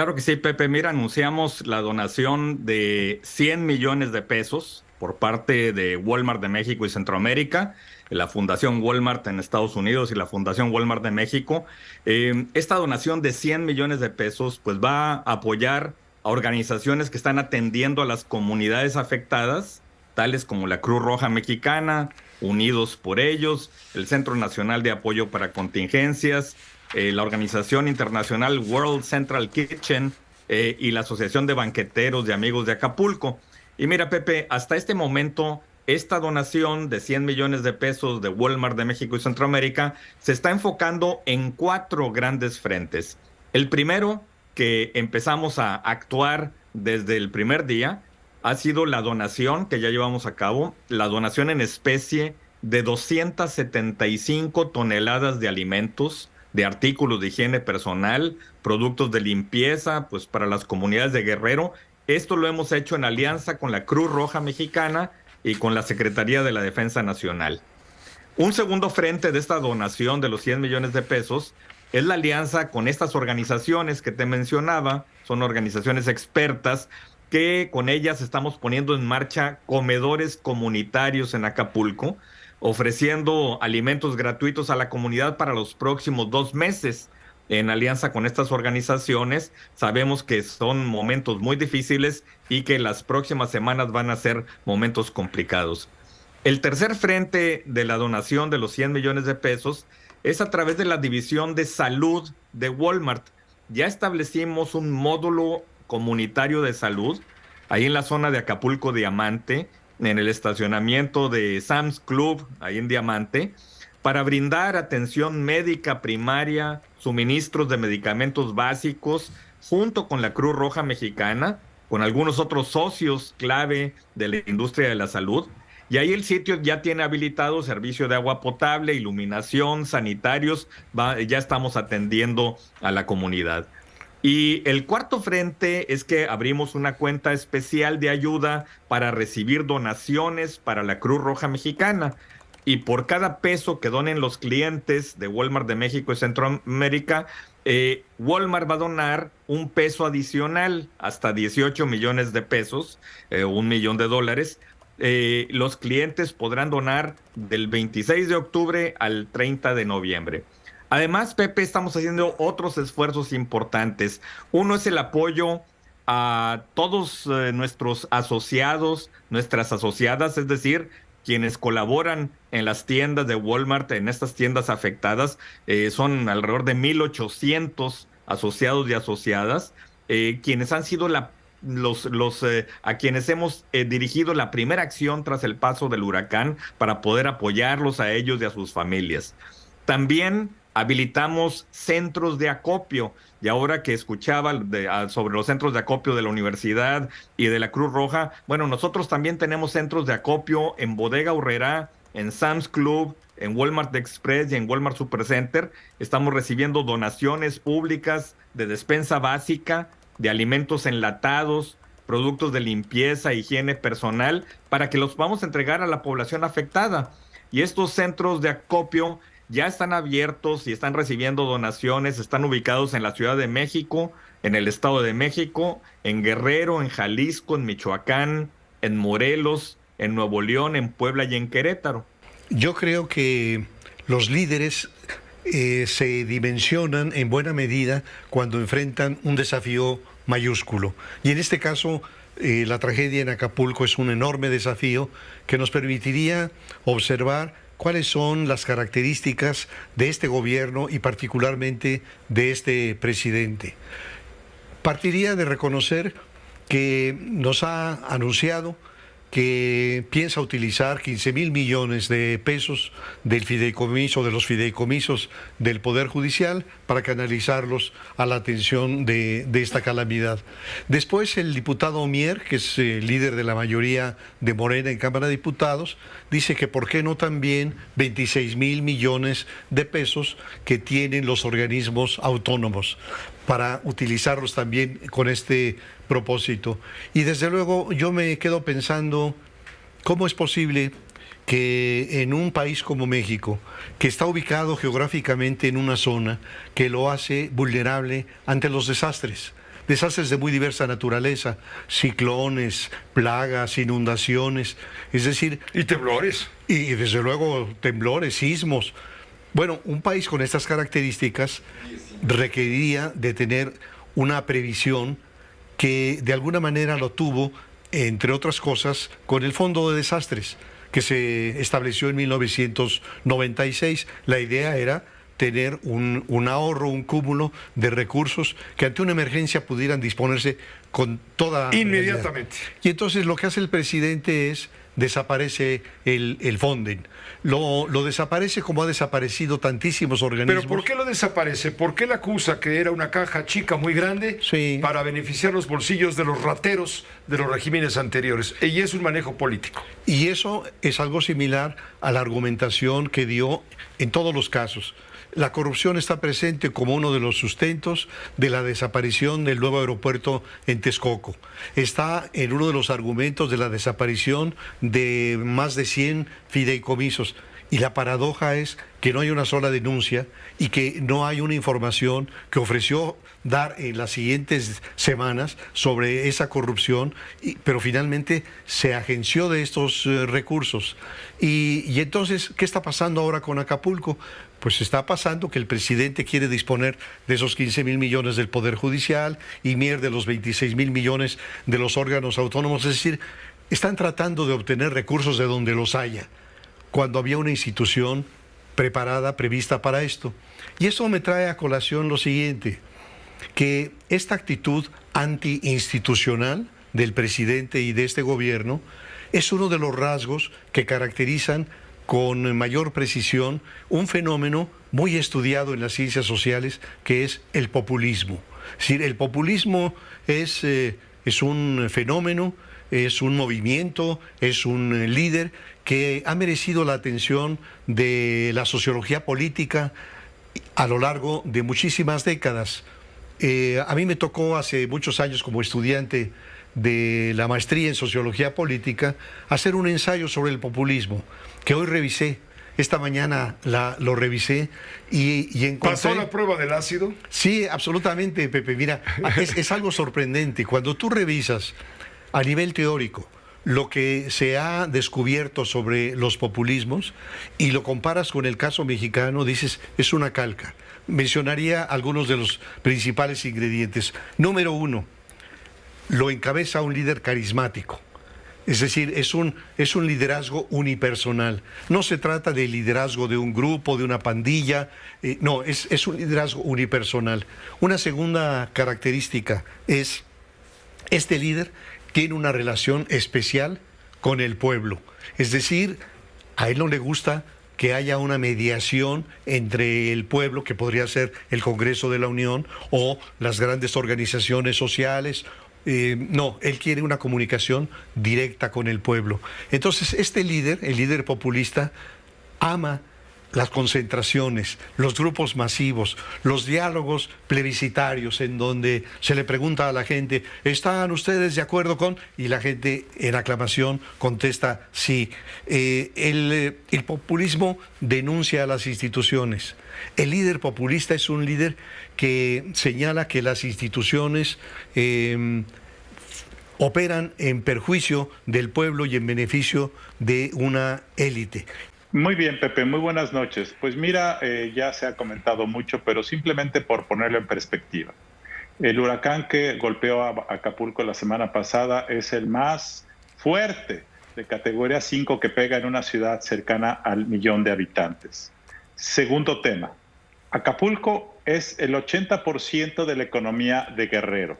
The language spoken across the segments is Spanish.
Claro que sí, Pepe. Mira, anunciamos la donación de 100 millones de pesos por parte de Walmart de México y Centroamérica, la Fundación Walmart en Estados Unidos y la Fundación Walmart de México. Esta donación de 100 millones de pesos pues va a apoyar a organizaciones que están atendiendo a las comunidades afectadas, tales como la Cruz Roja Mexicana, Unidos por Ellos, el Centro Nacional de Apoyo para Contingencias, la organización internacional World Central Kitchen y la Asociación de Banqueteros de Amigos de Acapulco. Y mira, Pepe, hasta este momento, esta donación de 100 millones de pesos de Walmart de México y Centroamérica se está enfocando en cuatro grandes frentes. El primero, que empezamos a actuar desde el primer día, ha sido la donación que ya llevamos a cabo, la donación en especie de 275 toneladas de alimentos, de artículos de higiene personal, productos de limpieza, pues para las comunidades de Guerrero. Esto lo hemos hecho en alianza con la Cruz Roja Mexicana y con la Secretaría de la Defensa Nacional. Un segundo frente de esta donación de los 100 millones de pesos es la alianza con estas organizaciones que te mencionaba, son organizaciones expertas que con ellas estamos poniendo en marcha comedores comunitarios en Acapulco, ofreciendo alimentos gratuitos a la comunidad para los próximos 2 meses. En alianza con estas organizaciones, sabemos que son momentos muy difíciles y que las próximas semanas van a ser momentos complicados. El tercer frente de la donación de los 100 millones de pesos es a través de la División de Salud de Walmart. Ya establecimos un módulo comunitario de salud ahí en la zona de Acapulco Diamante, en el estacionamiento de Sam's Club, ahí en Diamante, para brindar atención médica primaria, suministros de medicamentos básicos, junto con la Cruz Roja Mexicana, con algunos otros socios clave de la industria de la salud. Y ahí el sitio ya tiene habilitado servicio de agua potable, iluminación, sanitarios, ya estamos atendiendo a la comunidad. Y el cuarto frente es que abrimos una cuenta especial de ayuda para recibir donaciones para la Cruz Roja Mexicana. Y por cada peso que donen los clientes de Walmart de México y Centroamérica, Walmart va a donar un peso adicional, hasta 18 millones de pesos, 1 millón de dólares. Los clientes podrán donar del 26 de octubre al 30 de noviembre. Además, Pepe, estamos haciendo otros esfuerzos importantes. Uno es el apoyo a todos nuestros asociados, nuestras asociadas, es decir, quienes colaboran en las tiendas de Walmart, en estas tiendas afectadas. Son alrededor de 1,800 asociados y asociadas, quienes han sido a quienes hemos dirigido la primera acción tras el paso del huracán para poder apoyarlos a ellos y a sus familias. También habilitamos centros de acopio, y ahora que escuchaba sobre los centros de acopio de la universidad y de la Cruz Roja, bueno, nosotros también tenemos centros de acopio en Bodega Aurrerá, en Sam's Club, en Walmart Express y en Walmart Supercenter. Estamos recibiendo donaciones públicas de despensa básica, de alimentos enlatados, productos de limpieza, higiene personal, para que los vamos a entregar a la población afectada. Y estos centros de acopio ya están abiertos y están recibiendo donaciones, están ubicados en la Ciudad de México, en el Estado de México, en Guerrero, en Jalisco, en Michoacán, en Morelos, en Nuevo León, en Puebla y en Querétaro. Yo creo que los líderes se dimensionan en buena medida cuando enfrentan un desafío mayúsculo. Y en este caso, la tragedia en Acapulco es un enorme desafío que nos permitiría observar cuáles son las características de este gobierno y particularmente de este presidente. Partiría de reconocer que nos ha anunciado que piensa utilizar 15,000 millones de pesos del fideicomiso, de los fideicomisos del Poder Judicial, para canalizarlos a la atención de esta calamidad. Después, el diputado Mier, que es líder de la mayoría de Morena en Cámara de Diputados, dice que por qué no también 26,000 millones de pesos que tienen los organismos autónomos, para utilizarlos también con este propósito. Y desde luego yo me quedo pensando cómo es posible que en un país como México, que está ubicado geográficamente en una zona que lo hace vulnerable ante los desastres, desastres de muy diversa naturaleza, ciclones, plagas, inundaciones, es decir... Y temblores. Y desde luego temblores, sismos. Bueno, un país con estas características requeriría de tener una previsión que de alguna manera lo tuvo, entre otras cosas, con el Fondo de Desastres, que se estableció en 1996. La idea era tener un ahorro, un cúmulo de recursos que ante una emergencia pudieran disponerse con toda... Inmediatamente. Y entonces lo que hace el presidente es desaparece el Fonden. Lo desaparece como ha desaparecido tantísimos organismos. ¿Pero por qué lo desaparece? ¿Por qué la acusa que era una caja chica muy grande Sí. para beneficiar los bolsillos de los rateros de los regímenes anteriores? Y es un manejo político. Y eso es algo similar a la argumentación que dio en todos los casos. La corrupción está presente como uno de los sustentos de la desaparición del nuevo aeropuerto en Texcoco. Está en uno de los argumentos de la desaparición de más de 100 fideicomisos. Y la paradoja es que no hay una sola denuncia y que no hay una información que ofreció dar en las siguientes semanas sobre esa corrupción, pero finalmente se agenció de estos recursos. Y entonces, ¿qué está pasando ahora con Acapulco? Pues está pasando que el presidente quiere disponer de esos 15,000 millones del Poder Judicial y Mier de los 26,000 millones de los órganos autónomos. Es decir, están tratando de obtener recursos de donde los haya, cuando había una institución preparada, prevista para esto. Y eso me trae a colación lo siguiente, que esta actitud antiinstitucional del presidente y de este gobierno es uno de los rasgos que caracterizan con mayor precisión un fenómeno muy estudiado en las ciencias sociales, que es el populismo. Es decir, el populismo es un fenómeno, es un movimiento, es un líder que ha merecido la atención de la sociología política a lo largo de muchísimas décadas. A mí me tocó hace muchos años, como estudiante de la maestría en sociología política, hacer un ensayo sobre el populismo, que hoy revisé. Esta mañana lo revisé y encontré... ¿Pasó la prueba del ácido? Sí, absolutamente, Pepe. Mira, es algo sorprendente. Cuando tú revisas a nivel teórico lo que se ha descubierto sobre los populismos y lo comparas con el caso mexicano, dices, es una calca. Mencionaría algunos de los principales ingredientes. Número 1, lo encabeza un líder carismático. Es decir, es un liderazgo unipersonal. No se trata de liderazgo de un grupo, de una pandilla. No, es un liderazgo unipersonal. Una segunda característica es, este líder tiene una relación especial con el pueblo. Es decir, a él no le gusta que haya una mediación entre el pueblo, que podría ser el Congreso de la Unión o las grandes organizaciones sociales. No, él quiere una comunicación directa con el pueblo. Entonces, este líder, el líder populista, ama las concentraciones, los grupos masivos, los diálogos plebiscitarios en donde se le pregunta a la gente, ¿están ustedes de acuerdo con? Y la gente en aclamación contesta sí. El populismo denuncia a las instituciones. El líder populista es un líder que señala que las instituciones operan en perjuicio del pueblo y en beneficio de una élite. Muy bien, Pepe, muy buenas noches. Pues mira, ya se ha comentado mucho, pero simplemente por ponerlo en perspectiva. El huracán que golpeó a Acapulco la semana pasada es el más fuerte de categoría 5 que pega en una ciudad cercana al 1,000,000 de habitantes. Segundo tema, Acapulco es el 80% de la economía de Guerrero.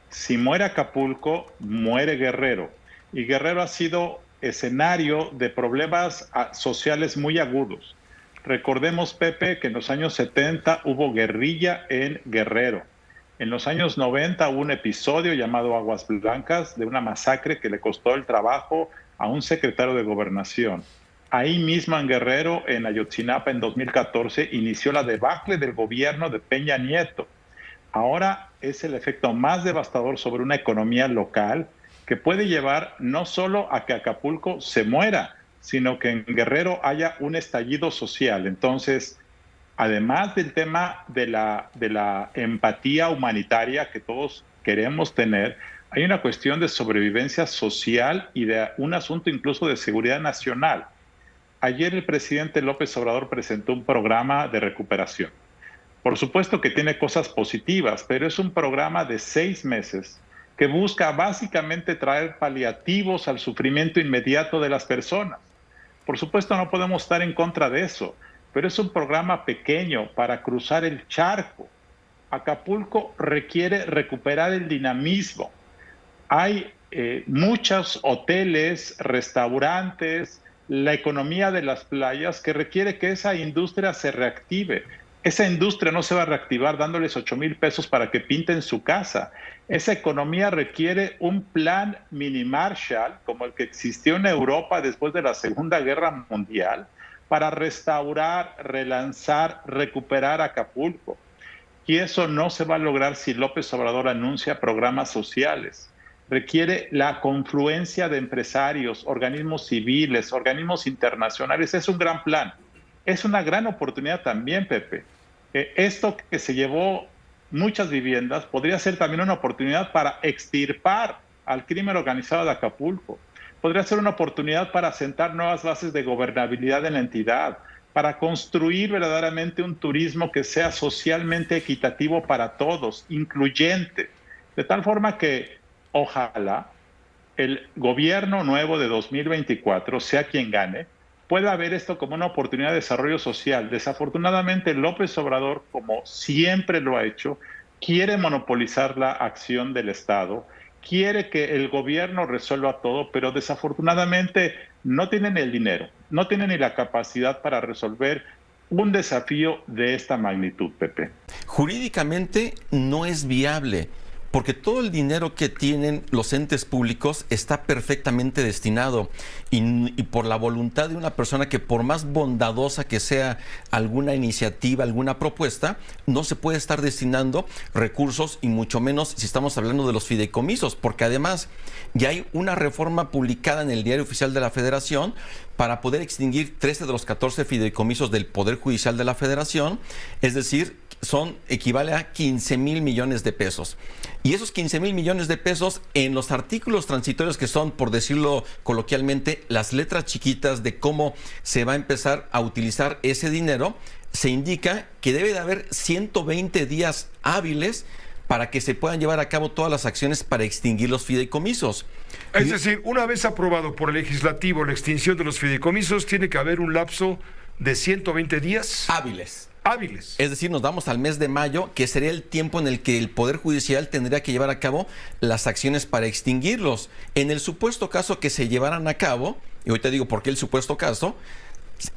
Si muere Acapulco, muere Guerrero. Y Guerrero ha sido escenario de problemas sociales muy agudos. Recordemos, Pepe, que en los años 70 hubo guerrilla en Guerrero. En los años 90 hubo un episodio llamado Aguas Blancas de una masacre que le costó el trabajo a un secretario de Gobernación. Ahí mismo en Guerrero, en Ayotzinapa, en 2014, inició la debacle del gobierno de Peña Nieto. Ahora es el efecto más devastador sobre una economía local que puede llevar no solo a que Acapulco se muera, sino que en Guerrero haya un estallido social. Entonces, además del tema de la empatía humanitaria que todos queremos tener, hay una cuestión de sobrevivencia social y de un asunto incluso de seguridad nacional. Ayer el presidente López Obrador presentó un programa de recuperación. Por supuesto que tiene cosas positivas, pero es un programa de 6 meses que busca básicamente traer paliativos al sufrimiento inmediato de las personas. Por supuesto no podemos estar en contra de eso, pero es un programa pequeño para cruzar el charco. Acapulco requiere recuperar el dinamismo. Hay muchos hoteles, restaurantes, la economía de las playas que requiere que esa industria se reactive. Esa industria no se va a reactivar dándoles 8,000 pesos para que pinten su casa. Esa economía requiere un plan mini Marshall, como el que existió en Europa después de la Segunda Guerra Mundial, para restaurar, relanzar, recuperar Acapulco. Y eso no se va a lograr si López Obrador anuncia programas sociales. Requiere la confluencia de empresarios, organismos civiles, organismos internacionales. Es un gran plan. Es una gran oportunidad también, Pepe. Esto que se llevó muchas viviendas podría ser también una oportunidad para extirpar al crimen organizado de Acapulco. Podría ser una oportunidad para sentar nuevas bases de gobernabilidad en la entidad, para construir verdaderamente un turismo que sea socialmente equitativo para todos, incluyente, de tal forma que ojalá el gobierno nuevo de 2024, sea quien gane, pueda ver esto como una oportunidad de desarrollo social. Desafortunadamente, López Obrador, como siempre lo ha hecho, quiere monopolizar la acción del Estado, quiere que el gobierno resuelva todo, pero desafortunadamente no tienen el dinero, no tienen ni la capacidad para resolver un desafío de esta magnitud, Pepe. Jurídicamente no es viable, porque todo el dinero que tienen los entes públicos está perfectamente destinado y por la voluntad de una persona que, por más bondadosa que sea alguna iniciativa, alguna propuesta, no se puede estar destinando recursos, y mucho menos si estamos hablando de los fideicomisos, porque además ya hay una reforma publicada en el Diario Oficial de la Federación para poder extinguir 13 de los 14 fideicomisos del Poder Judicial de la Federación, es decir, equivale a 15,000 millones de pesos. Y esos 15,000 millones de pesos, en los artículos transitorios, que son, por decirlo coloquialmente, las letras chiquitas de cómo se va a empezar a utilizar ese dinero, se indica que debe de haber 120 días hábiles para que se puedan llevar a cabo todas las acciones para extinguir los fideicomisos. Es decir, una vez aprobado por el legislativo la extinción de los fideicomisos, tiene que haber un lapso de 120 días hábiles. Es decir, nos vamos al mes de mayo, que sería el tiempo en el que el Poder Judicial tendría que llevar a cabo las acciones para extinguirlos. En el supuesto caso que se llevaran a cabo, y ahorita digo por qué el supuesto caso,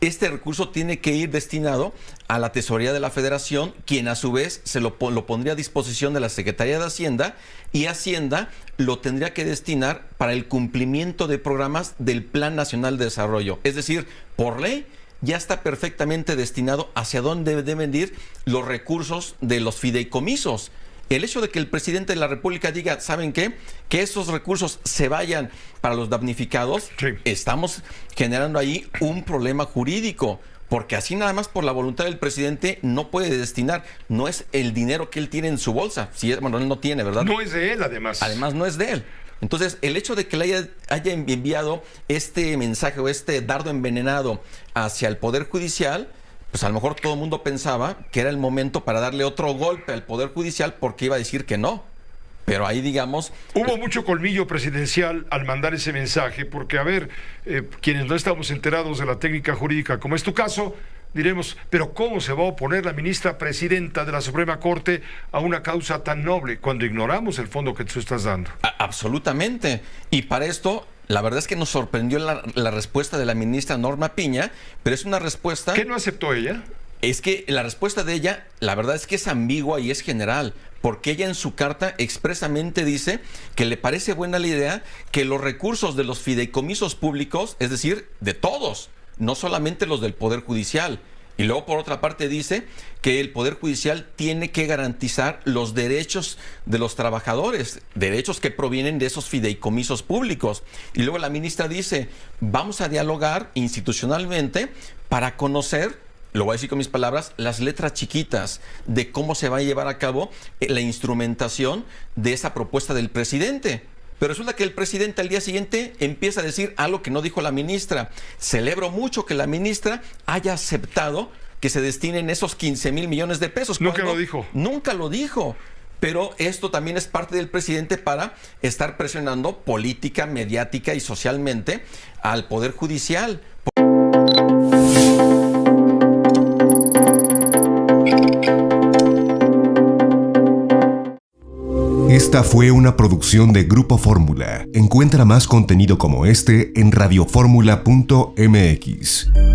este recurso tiene que ir destinado a la Tesorería de la Federación, quien a su vez se lo pondría a disposición de la Secretaría de Hacienda, y Hacienda lo tendría que destinar para el cumplimiento de programas del Plan Nacional de Desarrollo. Es decir, por ley, ya está perfectamente destinado hacia dónde deben ir los recursos de los fideicomisos. El hecho de que el presidente de la República diga, ¿saben qué? Que esos recursos se vayan para los damnificados, sí. Estamos generando ahí un problema jurídico, porque así nada más por la voluntad del presidente no puede destinar, no es el dinero que él tiene en su bolsa, bueno, él no tiene, ¿verdad? No es de él, además. Además no es de él. Entonces, el hecho de que le haya enviado este mensaje o este dardo envenenado hacia el Poder Judicial, pues a lo mejor todo el mundo pensaba que era el momento para darle otro golpe al Poder Judicial, porque iba a decir que no. Pero ahí, digamos... Hubo mucho colmillo presidencial al mandar ese mensaje, porque, a ver, quienes no estamos enterados de la técnica jurídica, como es tu caso, diremos, pero ¿cómo se va a oponer la ministra presidenta de la Suprema Corte a una causa tan noble cuando ignoramos el fondo que tú estás dando? Absolutamente. Y para esto, la verdad es que nos sorprendió la respuesta de la ministra Norma Piña, pero es una respuesta... ¿Qué no aceptó ella? Es que la respuesta de ella, la verdad es que es ambigua y es general, porque ella en su carta expresamente dice que le parece buena la idea que los recursos de los fideicomisos públicos, es decir, de todos, no solamente los del Poder Judicial. Y luego, por otra parte, dice que el Poder Judicial tiene que garantizar los derechos de los trabajadores, derechos que provienen de esos fideicomisos públicos. Y luego la ministra dice, vamos a dialogar institucionalmente para conocer lo voy a decir con mis palabras, las letras chiquitas de cómo se va a llevar a cabo la instrumentación de esa propuesta del presidente. Pero resulta que el presidente al día siguiente empieza a decir algo que no dijo la ministra. Celebro mucho que la ministra haya aceptado que se destinen esos 15,000 millones de pesos. Nunca lo dijo. Nunca lo dijo. Pero esto también es parte del presidente para estar presionando política, mediática y socialmente al Poder Judicial. Esta fue una producción de Grupo Fórmula. Encuentra más contenido como este en radioformula.mx.